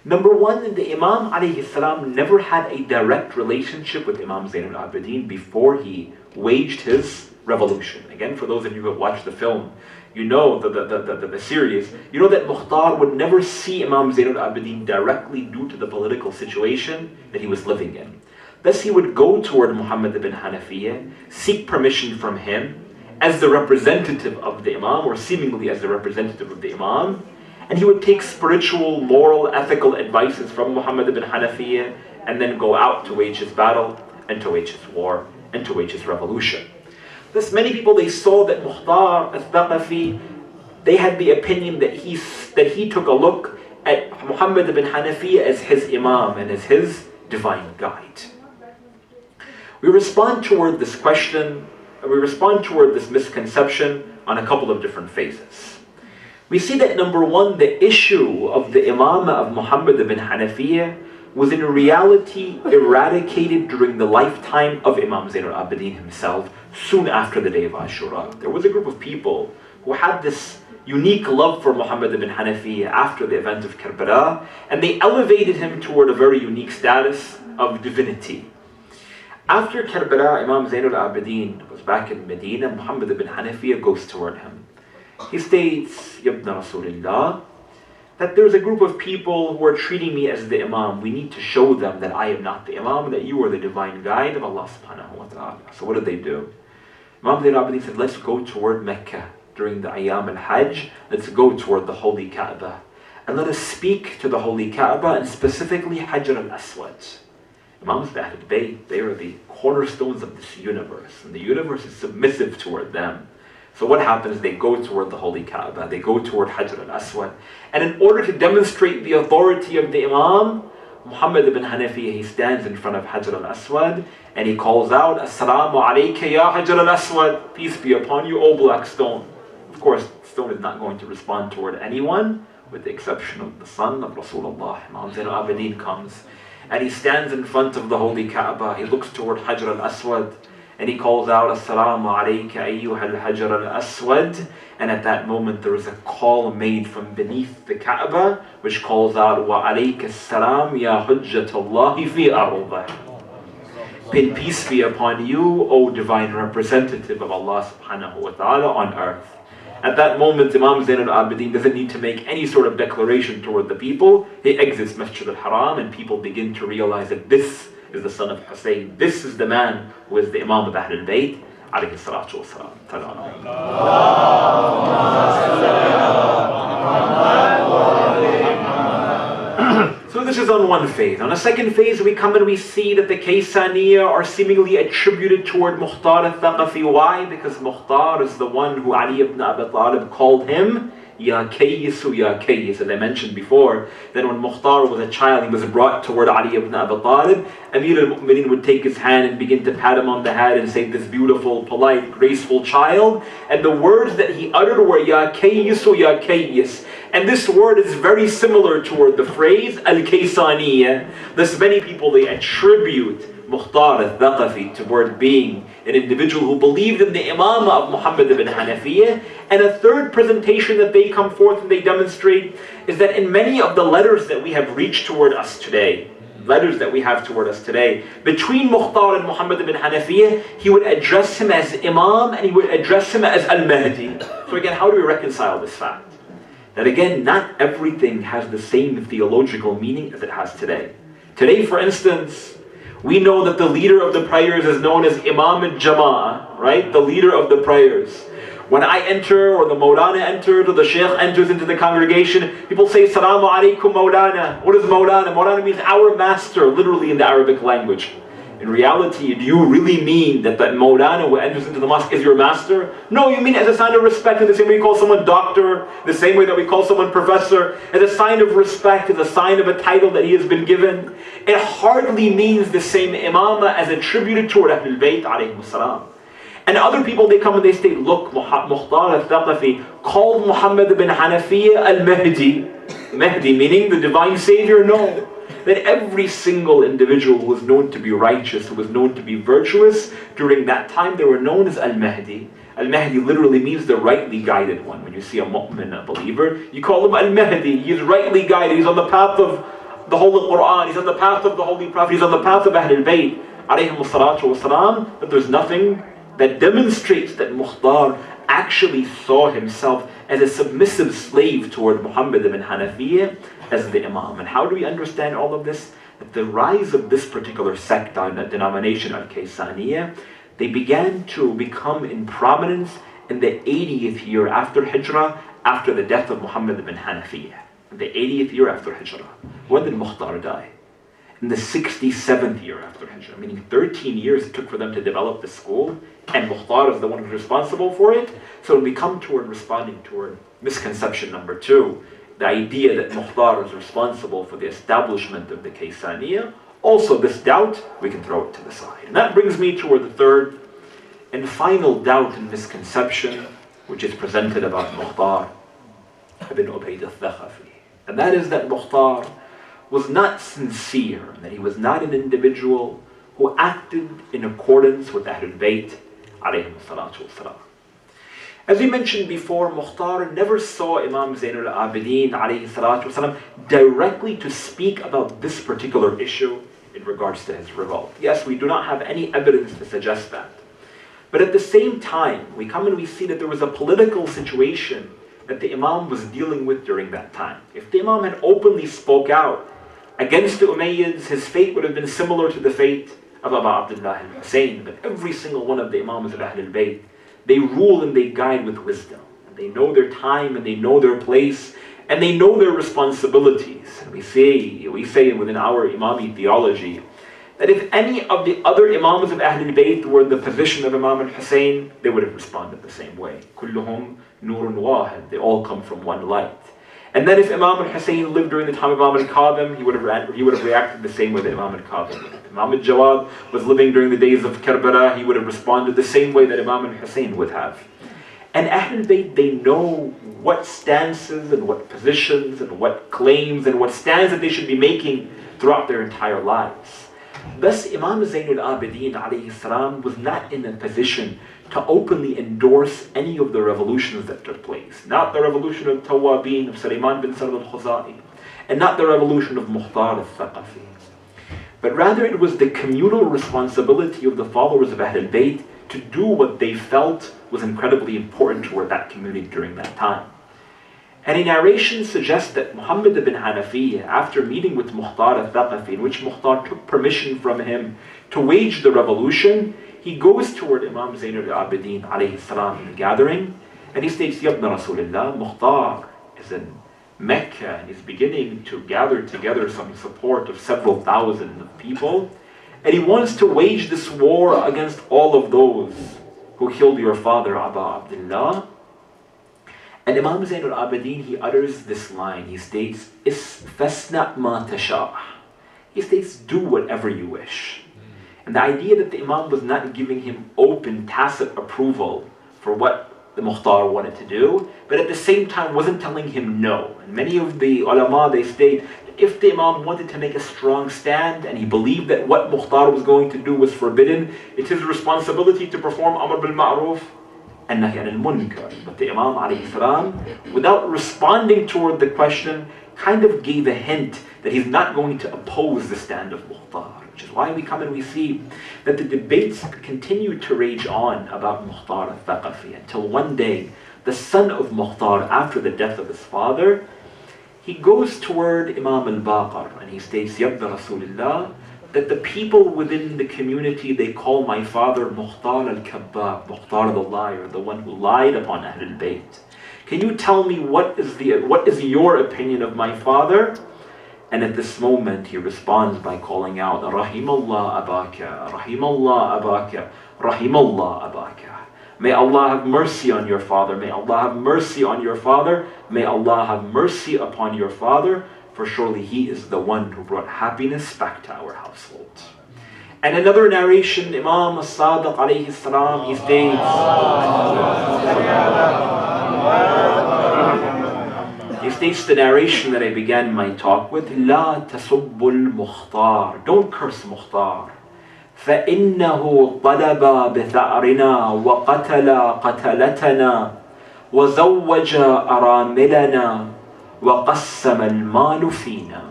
Number one, the Imam alayhi salam never had a direct relationship with Imam Zain al-Abidin before he waged his revolution. Again, for those of you who have watched the film, you know the series, you know that Mukhtar would never see Imam Zain al-Abidin directly due to the political situation that he was living in. Thus he would go toward Muhammad ibn Hanafiya, seek permission from him as the representative of the Imam, or seemingly as the representative of the Imam, and he would take spiritual, moral, ethical advices from Muhammad ibn Hanafiya and then go out to wage his battle and to wage his war and to wage his revolution. Thus many people, they saw that Mukhtar al-Thaqafi, they had the opinion that he took a look at Muhammad ibn Hanafiya as his Imam and as his divine guide. We respond toward this question, we respond toward this misconception on a couple of different phases. We see that number one, the issue of the Imamah of Muhammad ibn Hanafiya was in reality eradicated during the lifetime of Imam Zain al-Abidin himself, soon after the day of Ashura. There was a group of people who had this unique love for Muhammad ibn Hanafiya after the event of Karbala, and they elevated him toward a very unique status of divinity. After Karbala, Imam Zain al-Abidin was back in Medina. Muhammad ibn Hanafiya goes toward him. He states, Yabna Rasulullah, that there's a group of people who are treating me as the Imam. We need to show them that I am not the Imam, that you are the divine guide of Allah subhanahu wa ta'ala. So what did they do? Imam Zain al-Abidin said, let's go toward Mecca during the Ayyam al-Hajj. Let's go toward the Holy Kaaba. And let us speak to the Holy Kaaba, and specifically Hajar al-Aswad. Imams of Ahlul Bayt, they are the cornerstones of this universe, and the universe is submissive toward them. So what happens? They go toward the Holy Kaaba, they go toward Hajar al-Aswad, and in order to demonstrate the authority of the Imam, Muhammad ibn Hanafiya, he stands in front of Hajar al-Aswad, and he calls out, Assalamu alayka ya Hajar al-Aswad, peace be upon you, O black stone. Of course, stone is not going to respond toward anyone, with the exception of the son of Rasulullah. Imam Zain al-Abidin comes, and he stands in front of the Holy Kaaba. He looks toward Hajar al-Aswad, and he calls out, Assalamu alayka ayyuha al-Hajar al-Aswad. And at that moment there is a call made from beneath the Kaaba, which calls out, Wa alayka as-salam ya hujjatallahi fi ardah. Peace be upon you, O divine representative of Allah subhanahu wa ta'ala on earth. At that moment, Imam Zain al-Abidin doesn't need to make any sort of declaration toward the people. He exits Masjid al-Haram, and people begin to realize that this is the son of Hussein. This is the man who is the Imam of Ahlul Bayt, alayhi salatu wasalam. So this is on one phase. On a second phase, we come and we see that the Kaysaniya are seemingly attributed toward Mukhtar al-Thaqafi. Why? Because Mukhtar is the one who Ali ibn Abi Talib called him Ya Kayyisu, Ya Kayyis. As I mentioned before, that when Mukhtar was a child, he was brought toward Ali ibn Abi Talib. Amir al-Mu'mineen would take his hand and begin to pat him on the head and say, this beautiful, polite, graceful child. And the words that he uttered were Ya Kayyisu, Ya Kayyis. And this word is very similar toward the phrase Al-Kaysaniya. Thus many people, they attribute Mukhtar al-Thaqafi toward being an individual who believed in the Imamah of Muhammad ibn Hanafiya. And a third presentation that they come forth and they demonstrate is that in many of the letters that we have reached toward us today, between Mukhtar and Muhammad ibn Hanafiya, he would address him as Imam and he would address him as Al-Mahdi. So again, how do we reconcile this fact? That again, not everything has the same theological meaning as it has today. Today, for instance, we know that the leader of the prayers is known as Imam al-Jama'ah, right? The leader of the prayers. When I enter, or the Mawlana enters, or the Sheikh enters into the congregation, people say, Salaamu alaykum Mawlana. What is Mawlana? Mawlana means our master, literally in the Arabic language. In reality, do you really mean that that Mawlana who enters into the mosque is your master? No, you mean as a sign of respect, in the same way we call someone doctor, the same way that we call someone professor, as a sign of respect, as a sign of a title that he has been given. It hardly means the same imamah as attributed toward Ahlul Bayt alayhim salam. And other people, they come and they state, look, Mukhtar al-Thaqafi called Muhammad ibn Hanafiya al-Mahdi. Mahdi meaning the divine savior? No. That every single individual who was known to be righteous, who was known to be virtuous, during that time they were known as Al-Mahdi. Al-Mahdi literally means the rightly guided one. When you see a mu'min, a believer, you call him Al-Mahdi. He is rightly guided. He's on the path of the Holy Quran. He's on the path of the Holy Prophet. He's on the path of Ahlul Bayt, alayhim salatu wasalam. But there's nothing that demonstrates that Mukhtar actually saw himself as a submissive slave toward Muhammad ibn Hanafiya as the Imam. And how do we understand all of this? that the rise of this particular sect, denomination al-Kaysaniya, they began to become in prominence in the 80th year after Hijrah, after the death of Muhammad ibn Hanafiyyah. The 80th year after Hijrah. When did Mukhtar die? In the 67th year after Hijrah, meaning 13 years it took for them to develop the school, and Mukhtar is the one who's responsible for it. So when we come toward responding toward misconception number 2, the idea that Mukhtar is responsible for the establishment of the Kaysaniya, also this doubt, we can throw it to the side. And that brings me toward the third and final doubt and misconception, which is presented about Mukhtar ibn Ubayd al-Thaqafi. And that is that Mukhtar was not sincere, that he was not an individual who acted in accordance with Ahlul Bayt alayhim salatu wasalam. As we mentioned before, Mukhtar never saw Imam Zainul Abidin alayhi salatu wasalam directly to speak about this particular issue in regards to his revolt. Yes, we do not have any evidence to suggest that. But at the same time, we come and we see that there was a political situation that the Imam was dealing with during that time. If the Imam had openly spoke out against the Umayyads, his fate would have been similar to the fate of Abu Abdullah al-Hussein. But every single one of the Imams of Ahlul Bayt, they rule and they guide with wisdom. And they know their time and they know their place and they know their responsibilities. And we say within our Imami theology that if any of the other Imams of Ahlul Bayt were in the position of Imam al-Hussein, they would have responded the same way. Kulluhum nurun wahid. They all come from one light. And then if Imam al-Hussein lived during the time of Imam al-Qadhim, he would have reacted the same way that Imam al-Qadhim would. If Imam al-Jawad was living during the days of Karbala, he would have responded the same way that Imam al-Hussein would have. And Ahlul Bayt, they know what stances and what positions and what claims and what stands that they should be making throughout their entire lives. Thus, Imam Zainul Abidin alayhi salam was not in a position to openly endorse any of the revolutions that took place. Not the revolution of Tawabin, of Sulaiman bin Saad al-Khuzai, and not the revolution of Mukhtar al-Thaqafi. But rather it was the communal responsibility of the followers of Ahlul Bayt to do what they felt was incredibly important toward that community during that time. And a narration suggests that Muhammad ibn Hanafiyyah, after meeting with Mukhtar al-Thaqafi, in which Mukhtar took permission from him to wage the revolution, he goes toward Imam Zainul Abidin alayhi salam in the gathering, and he states, Yabna Rasulullah, Mukhtar is in Mecca, and he's beginning to gather together some support of several thousand of people, and he wants to wage this war against all of those who killed your father, Abu Abdullah. And Imam Zainul Abidin, he utters this line. He states, Fasna ma tasha'. He states, do whatever you wish. And the idea that the Imam was not giving him open, tacit approval for what the Mukhtar wanted to do, but at the same time wasn't telling him no. And many of the ulama, they state, if the Imam wanted to make a strong stand and he believed that what Mukhtar was going to do was forbidden, it's his responsibility to perform Amr bil Ma'ruf and Nahy anil Munkar. But the Imam alayhi salam, without responding toward the question, kind of gave a hint that he's not going to oppose the stand of Mukhtar. Which is why we come and we see that the debates continue to rage on about Mukhtar al-Thaqafi until one day, the son of Mukhtar, after the death of his father, he goes toward Imam al-Baqir and he states, Yabda Rasulullah, that the people within the community, they call my father Mukhtar al-Kabbab, Mukhtar the liar, the one who lied upon Ahlul Bayt. Can you tell me what is your opinion of my father? And at this moment he responds by calling out, Rahimallah abaka, Rahimallah abaka, Rahimallah abaka. May Allah have mercy on your father, may Allah have mercy on your father, may Allah have mercy upon your father, for surely he is the one who brought happiness back to our household. And another narration, Imam as-Sadiq alayhi salam, he states, the narration that I began my talk with, لا تسب المختار. Don't curse Mukhtar. فإنه طلب بثأرنا وقتل قتلتنا وزوج أراملنا وقسم المال فينا.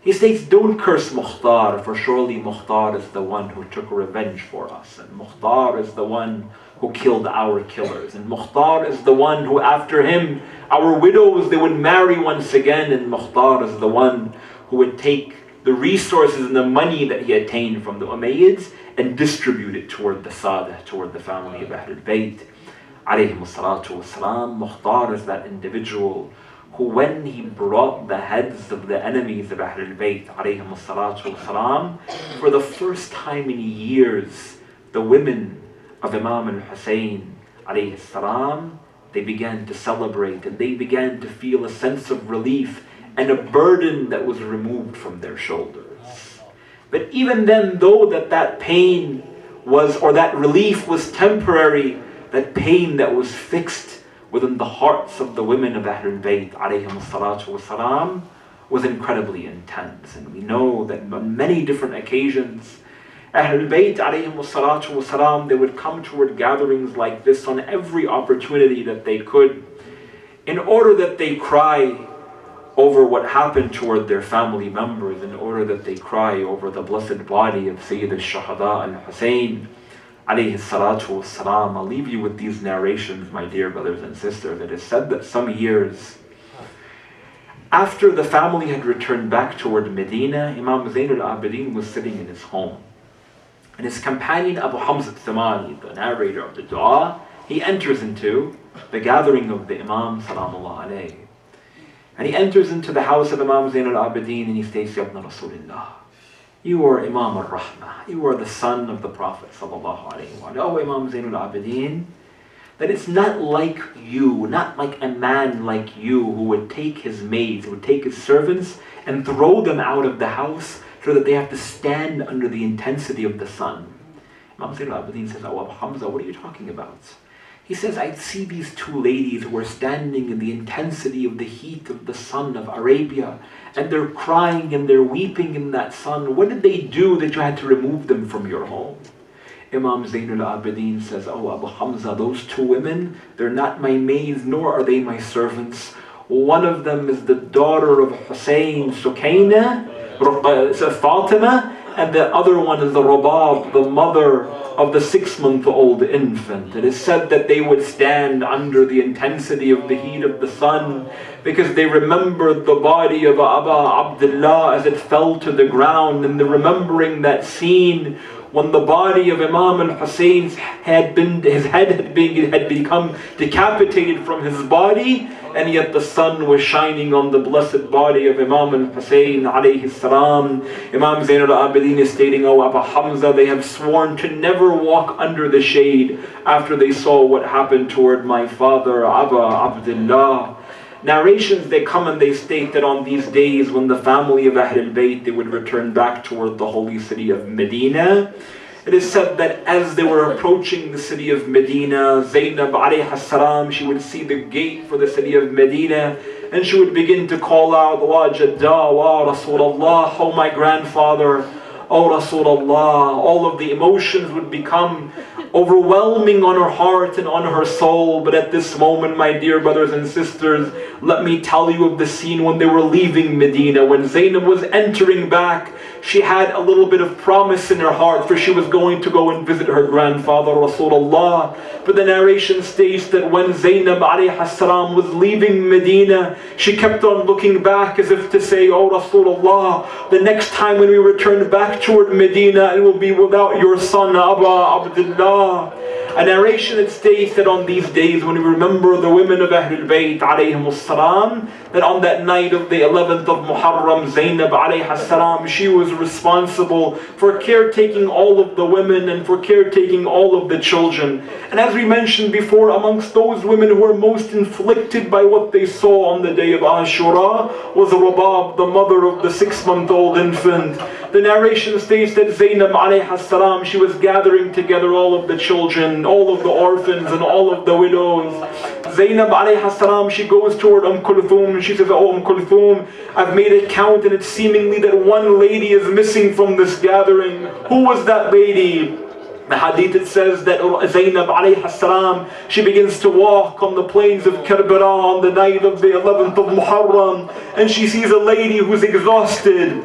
He states, don't curse Mukhtar, for surely Mukhtar is the one who took revenge for us, and Mukhtar is the one who killed our killers, and Mukhtar is the one who after him, our widows, they would marry once again, and Mukhtar is the one who would take the resources and the money that he attained from the Umayyads and distribute it toward the Sada, toward the family of Ahlul Bayt. Alayhim as-salatu was-salam. Mukhtar is that individual who, when he brought the heads of the enemies of Ahlul Bayt, alayhim as-salatu was-salam, for the first time in years, the women of Imam al-Hussein, alayhi salam, they began to celebrate and they began to feel a sense of relief and a burden that was removed from their shoulders. But even then, though that pain was, or that relief was temporary, that pain that was fixed within the hearts of the women of Ahlul Bayt, alayhim as-salatu was-salam, was incredibly intense. And we know that on many different occasions, Ahlul Bayt, alayhim as-salatu was-salam, they would come toward gatherings like this on every opportunity that they could, in order that they cry over what happened toward their family members, in order that they cry over the blessed body of Sayyid al-Shuhada al-Hussein, alayhi salatu was-salam. I'll leave you with these narrations, my dear brothers and sisters. It is said that some years after the family had returned back toward Medina, Imam Zain al-Abidin was sitting in his home. And his companion Abu Hamza al-Thamani, the narrator of the dua, he enters into the gathering of the Imam salamullah alayhi. And he enters into the house of Imam Zain al-Abidin and he states, Ya ibn Rasulullah, you are Imam al-Rahmah, you are the son of the Prophet sallallahu alayhi wa sallam. Oh Imam Zain al-Abidin, that it's not like you, not like a man like you who would take his maids, who would take his servants and throw them out of the house so that they have to stand under the intensity of the sun. Imam Zain al-Abidin says, Oh Abu Hamza, what are you talking about? He says, I see these two ladies who are standing in the intensity of the heat of the sun of Arabia, and they're crying and they're weeping in that sun. What did they do that you had to remove them from your home? Imam Zain al-Abidin says, Oh Abu Hamza, those two women, they're not my maids, nor are they my servants. One of them is the daughter of Hussein, Sukaina, Fatima, and the other one is the Rabab, the mother of the 6-month-old infant. It is said that they would stand under the intensity of the heat of the sun because they remembered the body of Aba Abdullah as it fell to the ground, and they're remembering that scene when the body of Imam al-Hussein's his head had become decapitated from his body, and yet the sun was shining on the blessed body of Imam al-Hussein alayhi salam. Imam Zain al-Abidin is stating, Oh Abu Hamza, they have sworn to never walk under the shade after they saw what happened toward my father Aba Abdullah. Narrations, they come and they state that on these days when the family of Ahlul Bayt, they would return back toward the holy city of Medina. It is said that as they were approaching the city of Medina, Zainab alayhi salam, she would see the gate for the city of Medina, and she would begin to call out, Wa Jadda, Wa Rasulullah, oh my grandfather, Oh Rasulullah. All of the emotions would become overwhelming on her heart and on her soul. But at this moment, my dear brothers and sisters, let me tell you of the scene when they were leaving Medina. When Zainab was entering back, she had a little bit of promise in her heart, for she was going to go and visit her grandfather Rasulullah. But the narration states that when Zainab alayhi salam was leaving Medina, she kept on looking back as if to say, Oh Rasulullah, the next time when we return back toward Medina, it will be without your son Aba Abdullah. A narration that states that on these days when we remember the women of Ahlul Bayt alayhim as-salam, that on that night of the 11th of Muharram, Zainab alayhi salam, she was responsible for caretaking all of the women and for caretaking all of the children. And as we mentioned before, amongst those women who were most inflicted by what they saw on the day of Ashura was Rabab, the mother of the 6-month-old infant. The narration states that Zainab alayhi salam, she was gathering together all of the children, all of the orphans and all of the widows. Zainab alayhi salam, she goes toward Kulthum and she says, Oh Kulthum, I've made a count and it's seemingly that one lady is missing from this gathering. Who was that lady? The hadith, it says that Zainab alayhi salam, she begins to walk on the plains of Karbala on the night of the 11th of Muharram, and she sees a lady who's exhausted.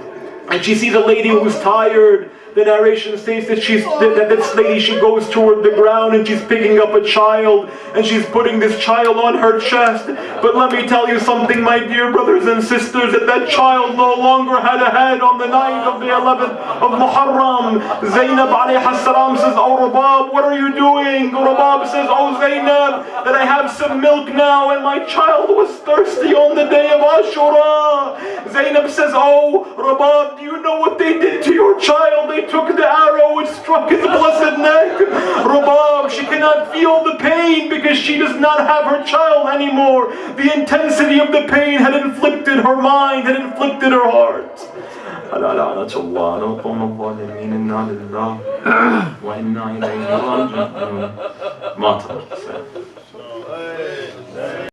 And she sees a lady who's tired. The narration states that this lady, she goes toward the ground and she's picking up a child and she's putting this child on her chest. But let me tell you something, my dear brothers and sisters, that child no longer had a head. On the night of the 11th of Muharram, Zainab alayhi salam says, "Oh Rabab, what are you doing?" Rabab says, "Oh Zainab, that I have some milk now, and my child was thirsty on the day of Ashura." Zainab says, "Oh Rabab, do you know what they did to your child? They took the arrow which struck his blessed neck." Rabab, she cannot feel the pain because she does not have her child anymore. The intensity of the pain had inflicted her mind, had inflicted her heart.